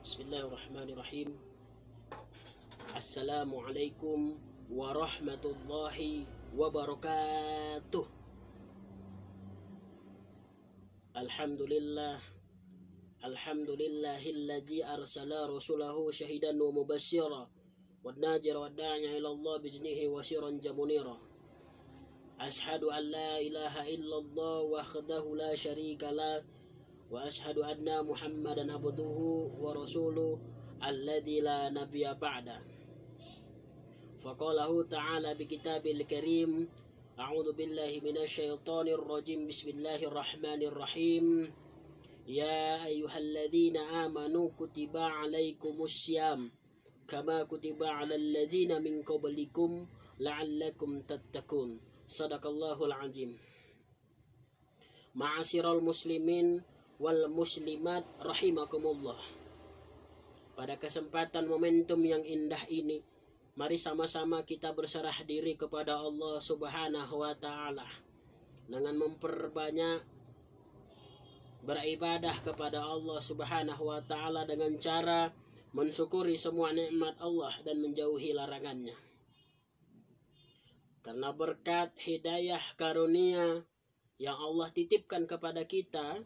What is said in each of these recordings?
Bismillahirrahmanirrahim. Assalamualaikum warahmatullahi wabarakatuh. Alhamdulillah. Alhamdulillahilladzi arsala rasulahu syahidan wa mubashshira wan najira wad da'iya ila Allah biznihi wa sirajan munira. Ashhadu an la ilaha illallah wahdahu la syarika lah wa ashhadu anna Muhammadan abduhu wa rasuluhu alladzi la nabiyya ba'da. Faqalahu ta'ala bi kitabil karim. A'udzu billahi minasyaitonir rajim. Bismillahirrahmanirrahim. Ya ayyuhalladzina amanu kutiba 'alaikumussyam kama kutiba 'alal ladzina min qablikum la'allakum tattaqun. Shadaqallahul azim. Ma'asyiral muslimin wal muslimat rahimakumullah. Pada kesempatan momentum yang indah ini, mari sama-sama kita berserah diri kepada Allah Subhanahu wa taala dengan memperbanyak beribadah kepada Allah Subhanahu wa taala dengan cara mensyukuri semua nikmat Allah dan menjauhi larangannya. Karena berkat hidayah karunia yang Allah titipkan kepada kita,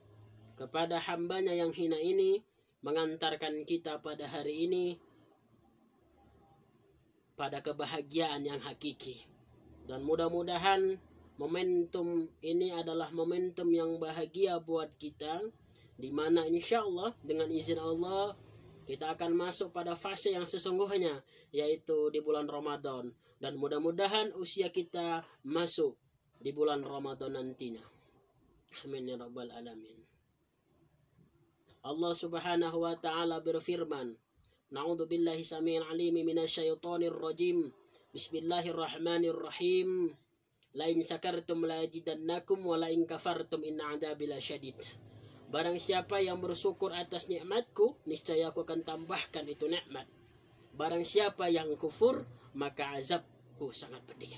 kepada hambanya yang hina ini, mengantarkan kita pada hari ini pada kebahagiaan yang hakiki. Dan mudah-mudahan momentum ini adalah momentum yang bahagia buat kita, di mana insya Allah dengan izin Allah kita akan masuk pada fase yang sesungguhnya, yaitu di bulan Ramadan. Dan mudah-mudahan usia kita masuk di bulan Ramadan nantinya. Amin ya rabbal alamin. Allah Subhanahu wa taala berfirman, Na'udzu billahi samii'il 'aliim minasyaitonir rajim. Bismillahirrahmanirrahim. La in syakartum la azidannakum wa la in kafartum inna 'adzabi lasyadid. Barang siapa yang bersyukur atas nikmatku, niscaya aku akan tambahkan itu nikmat. Barang siapa yang kufur, maka azabku sangat pedih.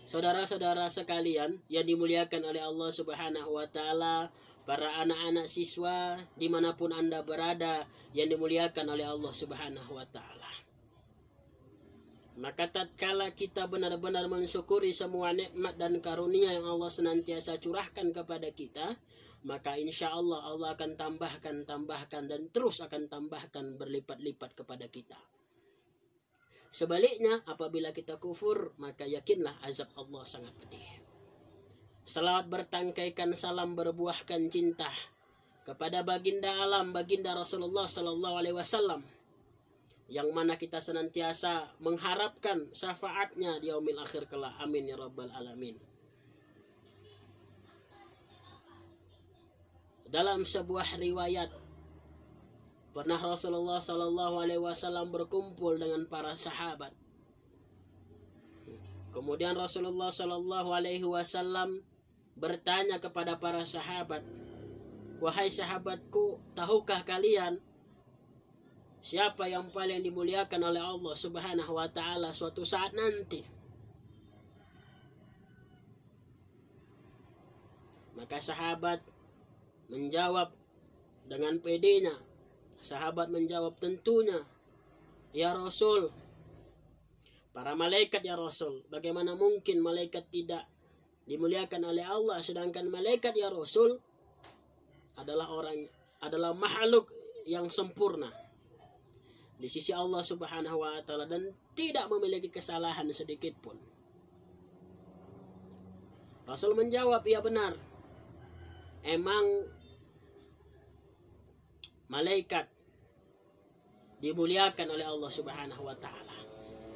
Saudara-saudara sekalian yang dimuliakan oleh Allah Subhanahu wa taala, para anak-anak siswa dimanapun Anda berada yang dimuliakan oleh Allah Subhanahu wa ta'ala. Maka tatkala kita benar-benar mensyukuri semua nikmat dan karunia yang Allah senantiasa curahkan kepada kita, maka insya Allah Allah akan tambahkan dan terus akan tambahkan berlipat-lipat kepada kita. Sebaliknya, apabila kita kufur, maka yakinlah azab Allah sangat pedih. Salawat bertangkaikan salam berbuahkan cinta kepada baginda alam, baginda Rasulullah sallallahu alaihi wasallam, yang mana kita senantiasa mengharapkan syafaatnya di yaumil akhir kelak. Amin ya rabbal alamin. Dalam sebuah riwayat, pernah Rasulullah sallallahu alaihi wasallam berkumpul dengan para sahabat. Kemudian Rasulullah sallallahu alaihi wasallam bertanya kepada para sahabat, wahai sahabatku, tahukah kalian siapa yang paling dimuliakan oleh Allah Subhanahu wa taala suatu saat nanti? Maka sahabat menjawab dengan pedenya. Sahabat menjawab, tentunya ya Rasul, para malaikat ya Rasul. Bagaimana mungkin malaikat tidak dimuliakan oleh Allah, sedangkan malaikat ya Rasul adalah makhluk yang sempurna di sisi Allah Subhanahu wa taala dan tidak memiliki kesalahan sedikit pun. Rasul menjawab, ya benar, emang malaikat dimuliakan oleh Allah Subhanahu wa taala,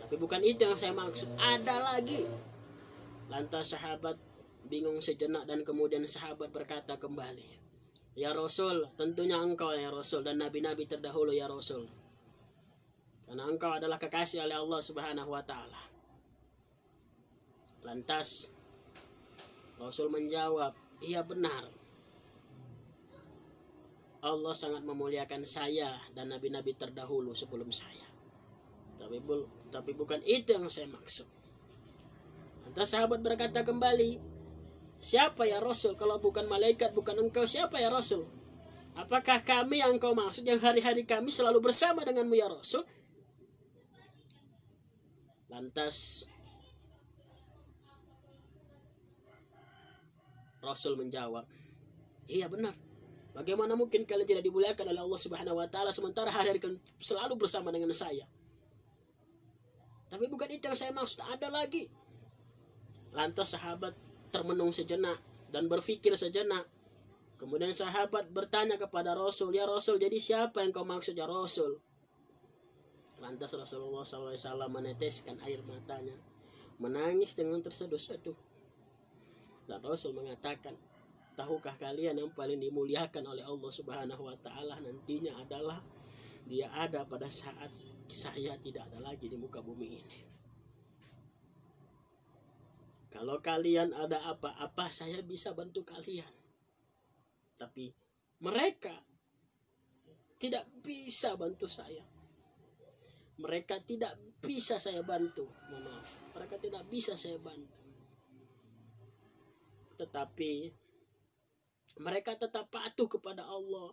tapi bukan itu yang saya maksud, ada lagi. Lantas sahabat bingung sejenak dan kemudian sahabat berkata kembali, ya Rasul, tentunya engkau ya Rasul dan nabi-nabi terdahulu ya Rasul, karena engkau adalah kekasih oleh Allah Subhanahu wa taala. Lantas Rasul menjawab, iya benar, Allah sangat memuliakan saya dan nabi-nabi terdahulu sebelum saya, tapi bukan itu yang saya maksud. Lantas sahabat berkata kembali, siapa ya Rasul? Kalau bukan malaikat, bukan engkau, siapa ya Rasul? Apakah kami yang kau maksud yang hari-hari kami selalu bersama denganmu ya Rasul? Lantas Rasul menjawab, iya benar. Bagaimana mungkin kalian tidak dimuliakan oleh Allah Subhanahu wa taala sementara hari-hari kalian selalu bersama dengan saya? Tapi bukan itu yang saya maksud, ada lagi. Lantas sahabat termenung sejenak dan berpikir sejenak. Kemudian sahabat bertanya kepada Rasul, ya Rasul, jadi siapa yang kau maksud ya Rasul? Lantas Rasulullah SAW meneteskan air matanya, menangis dengan terseduh-seduh. Dan Rasul mengatakan, tahukah kalian yang paling dimuliakan oleh Allah Subhanahu wa taala nantinya adalah dia ada pada saat saya tidak ada lagi di muka bumi ini. Kalau kalian ada apa-apa, saya bisa bantu kalian. Tapi mereka tidak bisa bantu saya. Mereka tidak bisa saya bantu. Mohon maaf, mereka tidak bisa saya bantu. Tetapi mereka tetap patuh kepada Allah,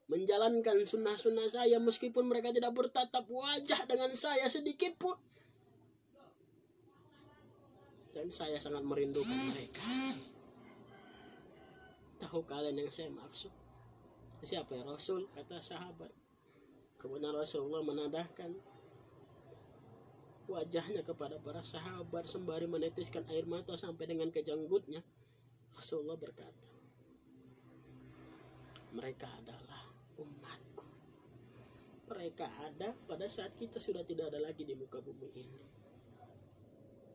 menjalankan sunnah-sunnah saya meskipun mereka tidak bertatap wajah dengan saya sedikit pun. Dan saya sangat merindukan mereka. Tahu kalian yang saya maksud? Siapa ya Rasul? Kata sahabat. Kemudian Rasulullah menadahkan wajahnya kepada para sahabat sembari meneteskan air mata sampai dengan ke janggutnya. Rasulullah berkata, mereka adalah umatku. Mereka ada pada saat kita sudah tidak ada lagi di muka bumi ini.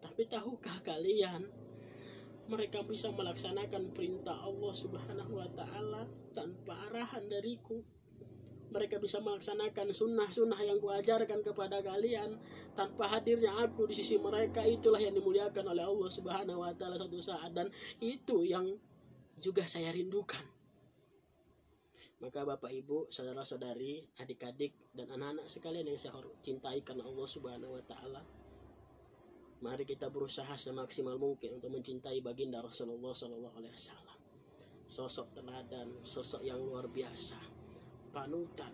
Tapi tahukah kalian, mereka bisa melaksanakan perintah Allah Subhanahu wa taala tanpa arahan dariku. Mereka bisa melaksanakan sunnah-sunnah yang kuajarkan kepada kalian tanpa hadirnya aku di sisi mereka. Itulah yang dimuliakan oleh Allah Subhanahu wa taala suatu saat, dan itu yang juga saya rindukan. Maka Bapak Ibu, saudara-saudari, adik-adik dan anak-anak sekalian yang saya cintai karena Allah Subhanahu wa taala, mari kita berusaha semaksimal mungkin untuk mencintai baginda Rasulullah SAW. Sosok teladan, sosok yang luar biasa, panutan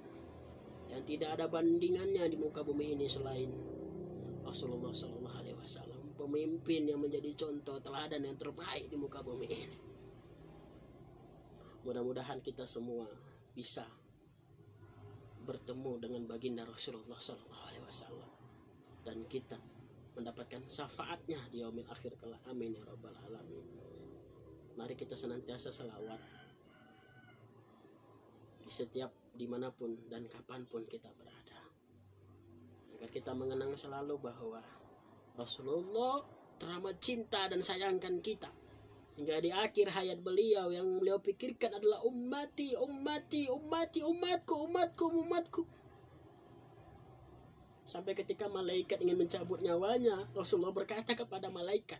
yang tidak ada bandingannya di muka bumi ini selain Rasulullah SAW. Pemimpin yang menjadi contoh teladan yang terbaik di muka bumi ini. Mudah-mudahan kita semua bisa bertemu dengan baginda Rasulullah SAW dan kita mendapatkan syafaatnya di yaumil akhir kelak. Amin ya rabbal alamin. Mari kita senantiasa selawat di setiap dimanapun dan kapanpun kita berada, agar kita mengenang selalu bahwa Rasulullah teramat cinta dan sayangkan kita, hingga di akhir hayat beliau yang beliau pikirkan adalah ummati, ummati, ummati, umatku, umatku, umatku. Sampai ketika malaikat ingin mencabut nyawanya, Rasulullah berkata kepada malaikat,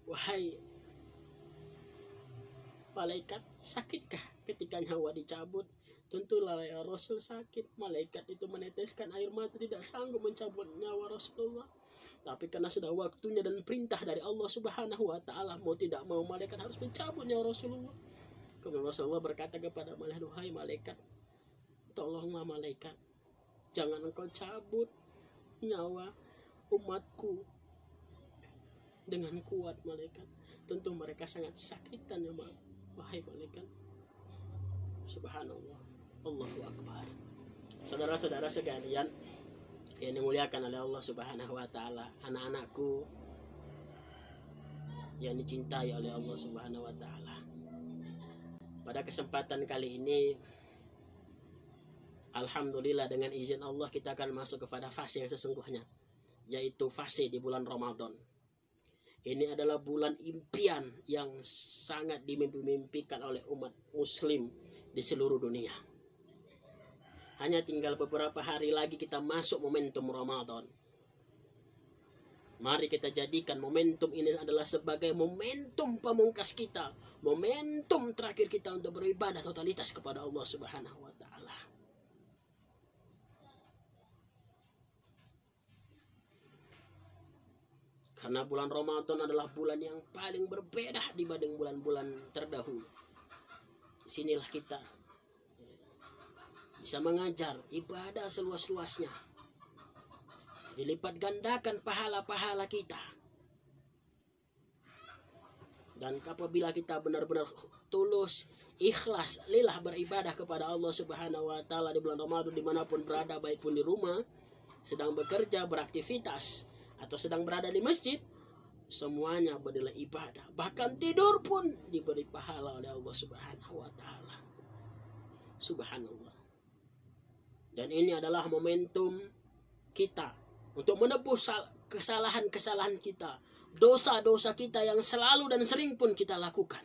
wahai malaikat, sakitkah ketika nyawa dicabut? Tentulah ya Rasul sakit. Malaikat itu meneteskan air mata, tidak sanggup mencabut nyawa Rasulullah. Tapi karena sudah waktunya dan perintah dari Allah Subhanahu wa taala, mau tidak mau malaikat harus mencabut nyawa Rasulullah. Kemudian Rasulullah berkata kepada malaikat, wahai malaikat, tolonglah malaikat, jangan engkau cabut nyawa umatku dengan kuat malaikat. Tentu mereka sangat sakitan ya wahai malaikat. Subhanallah, Allahu Akbar. Saudara-saudara sekalian yang dimuliakan oleh Allah Subhanahu wa taala, anak-anakku yang dicintai oleh Allah Subhanahu wa taala. Pada kesempatan kali ini, alhamdulillah dengan izin Allah kita akan masuk kepada fase yang sesungguhnya, yaitu fase di bulan Ramadan. Ini adalah bulan impian yang sangat dimimpi-mimpikan oleh umat muslim di seluruh dunia. Hanya tinggal beberapa hari lagi kita masuk momentum Ramadan. Mari kita jadikan momentum ini adalah sebagai momentum pamungkas kita, momentum terakhir kita untuk beribadah totalitas kepada Allah Subhanahu wa taala. Karena bulan Ramadan adalah bulan yang paling berbeda dibanding bulan-bulan terdahulu. sinilah kita bisa mengajar ibadah seluas-luasnya. Dilipat gandakan pahala-pahala kita. Dan apabila kita benar-benar tulus, ikhlas, lillah beribadah kepada Allah Subhanahu wa taala di bulan Ramadan dimanapun berada, baik pun di rumah, sedang bekerja, beraktivitas, atau sedang berada di masjid, semuanya adalah ibadah. Bahkan tidur pun diberi pahala oleh Allah Subhanahu wa taala. Subhanallah. Dan ini adalah momentum kita untuk menebus kesalahan-kesalahan kita, dosa-dosa kita yang selalu dan sering pun kita lakukan.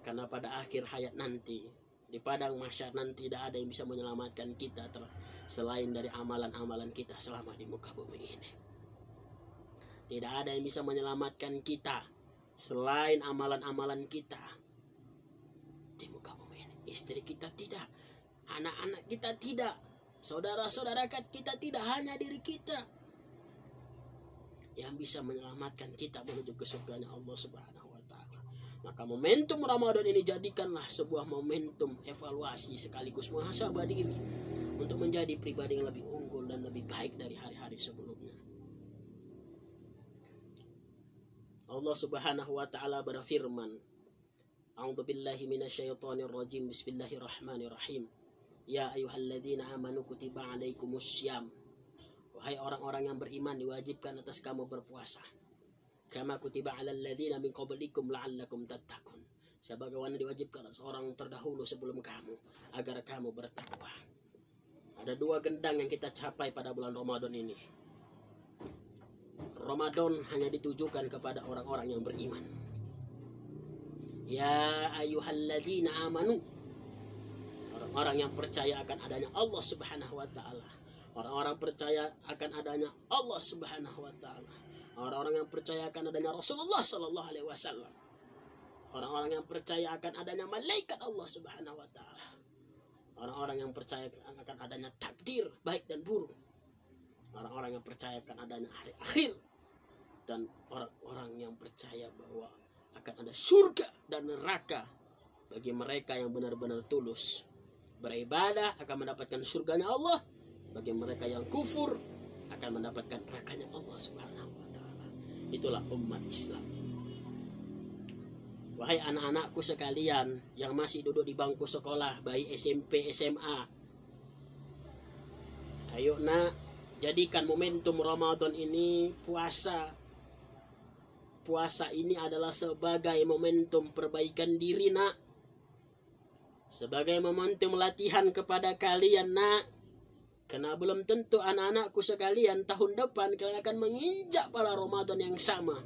Karena pada akhir hayat nanti, di padang mahsyar nanti, tidak ada yang bisa menyelamatkan kita selain dari amalan-amalan kita selama di muka bumi ini. Tidak ada yang bisa menyelamatkan kita selain amalan-amalan kita di muka bumi ini. Istri kita tidak, anak-anak kita tidak, saudara-saudara kita tidak, hanya diri kita yang bisa menyelamatkan kita menuju ke surganya Allah Subhanahu wa taala. Maka momentum Ramadan ini jadikanlah sebuah momentum evaluasi sekaligus muhasabah diri untuk menjadi pribadi yang lebih unggul dan lebih baik dari hari-hari sebelumnya. Allah Subhanahu wa taala berfirman, A'udzu billahi minasyaitonir rajim. Bismillahirrahmanirrahim. Ya ayyuhalladzina amanu kutiba 'alaikumussyam. Wahai orang-orang yang beriman, diwajibkan atas kamu berpuasa. Kama kutiba 'alal ladzina min qablikum la'allakum tattaqun. Sebagaimana diwajibkan atas orang terdahulu sebelum kamu agar kamu bertakwa. Ada dua gendang yang kita capai pada bulan Ramadan ini. Ramadan hanya ditujukan kepada orang-orang yang beriman. Ya ayyuhalladzina amanu, orang-orang yang percaya akan adanya Allah Subhanahu wa taala. Orang-orang percaya akan adanya Allah Subhanahu wa taala. Orang-orang yang percaya akan adanya Rasulullah sallallahu alaihi wasallam. Orang-orang yang percaya akan adanya malaikat Allah Subhanahu wa taala. Orang-orang yang percaya akan adanya takdir baik dan buruk. Orang-orang yang percaya akan adanya hari akhir. Dan orang-orang yang percaya bahwa akan ada surga dan neraka bagi mereka yang benar-benar tulus beribadah akan mendapatkan surganya Allah. Bagi mereka yang kufur akan mendapatkan nerakanya Allah Subhanahu wa taala. Itulah umat Islam. Wahai anak-anakku sekalian yang masih duduk di bangku sekolah, baik SMP, SMA. Ayo nak, jadikan momentum Ramadan ini puasa. Puasa ini adalah sebagai momentum perbaikan diri nak. Sebagai momentum latihan kepada kalian nak. Karena belum tentu anak-anakku sekalian tahun depan kalian akan menginjak pada Ramadan yang sama.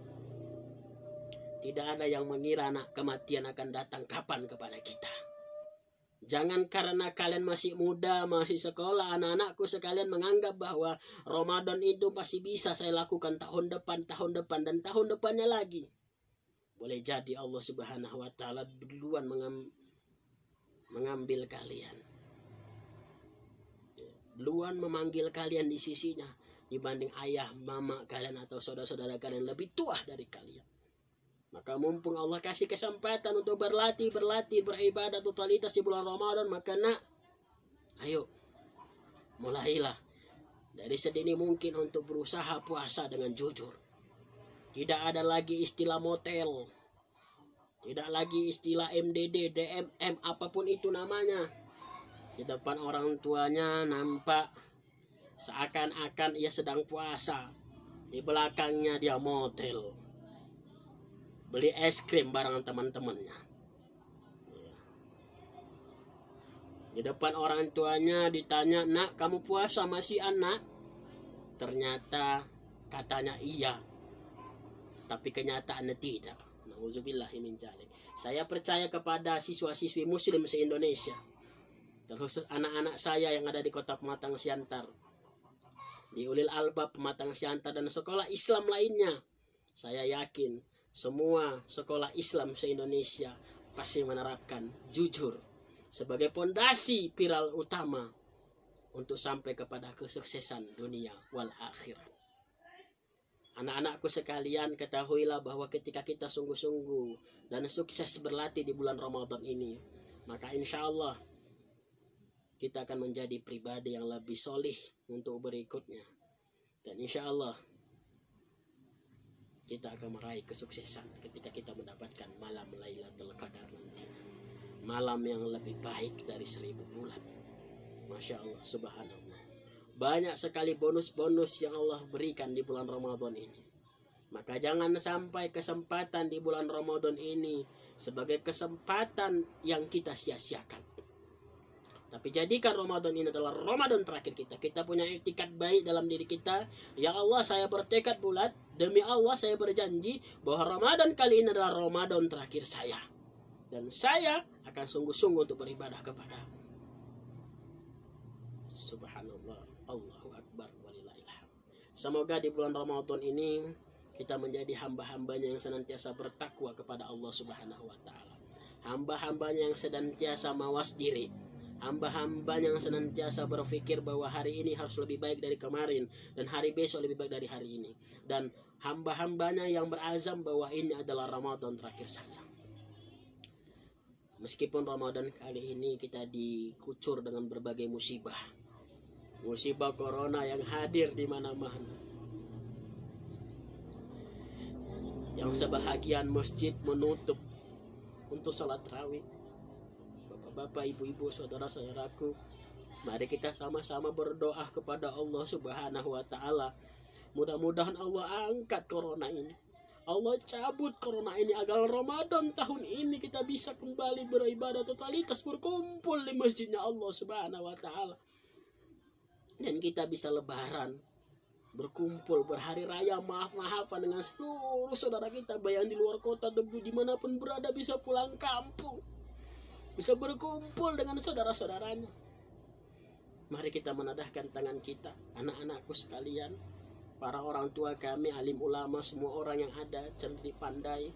Tidak ada yang mengira nak kematian akan datang kapan kepada kita. Jangan karena kalian masih muda, masih sekolah, anak-anakku sekalian menganggap bahwa Ramadan itu pasti bisa saya lakukan tahun depan, dan tahun depannya lagi. Boleh jadi Allah Subhanahu wa taala duluan mengambil kalian. Duluan memanggil kalian di sisinya dibanding ayah, mama kalian atau saudara-saudara kalian lebih tua dari kalian. Maka mumpung Allah kasih kesempatan untuk berlatih, beribadah totalitas di bulan Ramadan, maka nak, ayo, mulailah dari sedini mungkin untuk berusaha puasa dengan jujur. Tidak ada lagi istilah motel, tidak lagi istilah MDD, DMM, apapun itu namanya. Di depan orang tuanya nampak seakan-akan ia sedang puasa, di belakangnya dia motel. Beli es krim bareng teman-temannya. Di depan orang tuanya ditanya, nak kamu puasa masih anak? Ternyata katanya iya, tapi kenyataannya tidak. Nauzubillahi min dzalik. Saya percaya kepada siswa-siswi muslim se-Indonesia, terkhusus anak-anak saya yang ada di kota Pematang Siantar, di Ulil Albab Pematang Siantar dan sekolah Islam lainnya. Saya yakin semua sekolah Islam se-Indonesia pasti menerapkan jujur sebagai pondasi pilar utama untuk sampai kepada kesuksesan dunia wal akhirat. Anak-anakku sekalian, ketahuilah bahwa ketika kita sungguh-sungguh dan sukses berlatih di bulan Ramadan ini, maka insya Allah kita akan menjadi pribadi yang lebih solih untuk berikutnya. Dan insya Allah kita akan meraih kesuksesan ketika kita mendapatkan malam Lailatul Qadar nanti. Malam yang lebih baik dari 1000 bulan. Masya Allah, subhanallah. Banyak sekali bonus-bonus yang Allah berikan di bulan Ramadan ini. Maka jangan sampai kesempatan di bulan Ramadan ini sebagai kesempatan yang kita sia-siakan. Tapi jadikan Ramadan ini adalah Ramadan terakhir kita. Kita punya iktikad baik dalam diri kita. Ya Allah, saya bertekad bulat. Demi Allah saya berjanji bahwa Ramadan kali ini adalah Ramadan terakhir saya. Dan saya akan sungguh-sungguh untuk beribadah kepadamu. Subhanallah, Allahu Akbar, walillahilhamd. Semoga di bulan Ramadan ini kita menjadi hamba-hambanya yang senantiasa bertakwa kepada Allah Subhanahu wa ta'ala. Hamba-hambanya yang senantiasa mawas diri. Hamba-hambanya yang senantiasa berpikir bahwa hari ini harus lebih baik dari kemarin, dan hari besok lebih baik dari hari ini. Dan hamba-hambanya yang berazam bahwa ini adalah Ramadan terakhir saya. Meskipun Ramadan kali ini kita dikucur dengan berbagai musibah. Musibah corona yang hadir di mana-mana. Yang sebahagian masjid menutup untuk salat tarawih. Bapak-bapak, ibu-ibu, saudara-saudaraku, mari kita sama-sama berdoa kepada Allah Subhanahu wa ta'ala. Mudah-mudahan Allah angkat corona ini. Allah cabut corona ini agar Ramadan tahun ini kita bisa kembali beribadah totalitas, berkumpul di masjidnya Allah Subhanahu wa ta'ala. Dan kita bisa lebaran, berkumpul, berhari raya, maaf-maafan dengan seluruh saudara kita, baik yang di luar kota atau dimanapun berada, bisa pulang kampung, bisa berkumpul dengan saudara-saudaranya. Mari kita menadahkan tangan kita, anak-anakku sekalian, para orang tua kami, alim ulama, semua orang yang ada, cerdik pandai,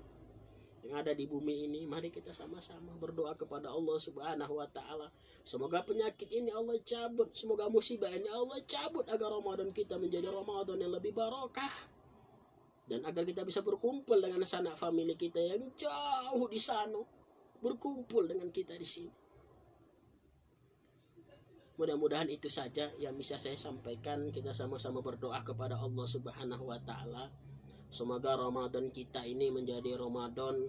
yang ada di bumi ini. Mari kita sama-sama berdoa kepada Allah Subhanahu wa ta'ala. Semoga penyakit ini Allah cabut, semoga musibah ini Allah cabut, agar Ramadan kita menjadi Ramadan yang lebih barokah, dan agar kita bisa berkumpul dengan sanak famili kita yang jauh di sana, berkumpul dengan kita di sini. Mudah-mudahan itu saja yang bisa saya sampaikan. Kita sama-sama berdoa kepada Allah Subhanahu wa ta'ala. Semoga Ramadan kita ini menjadi Ramadan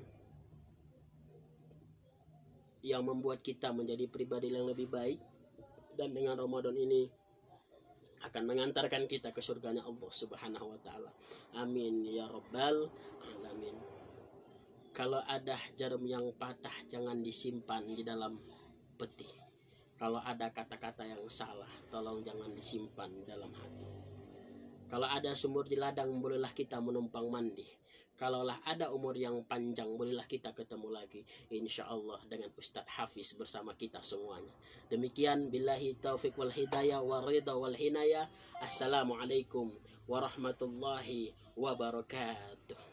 yang membuat kita menjadi pribadi yang lebih baik, dan dengan Ramadan ini akan mengantarkan kita ke surganya Allah Subhanahu wa ta'ala. Amin ya rabbal alamin. Kalau ada jarum yang patah, jangan disimpan di dalam peti. Kalau ada kata-kata yang salah, tolong jangan disimpan di dalam hati. Kalau ada sumur di ladang, bolehlah kita menumpang mandi. Kalaulah ada umur yang panjang, bolehlah kita ketemu lagi, insya Allah, dengan Ustadz Hafiz bersama kita semuanya. Demikian, billahi taufiq wal hidayah wal ridha wal hinayah. Assalamualaikum warahmatullahi wabarakatuh.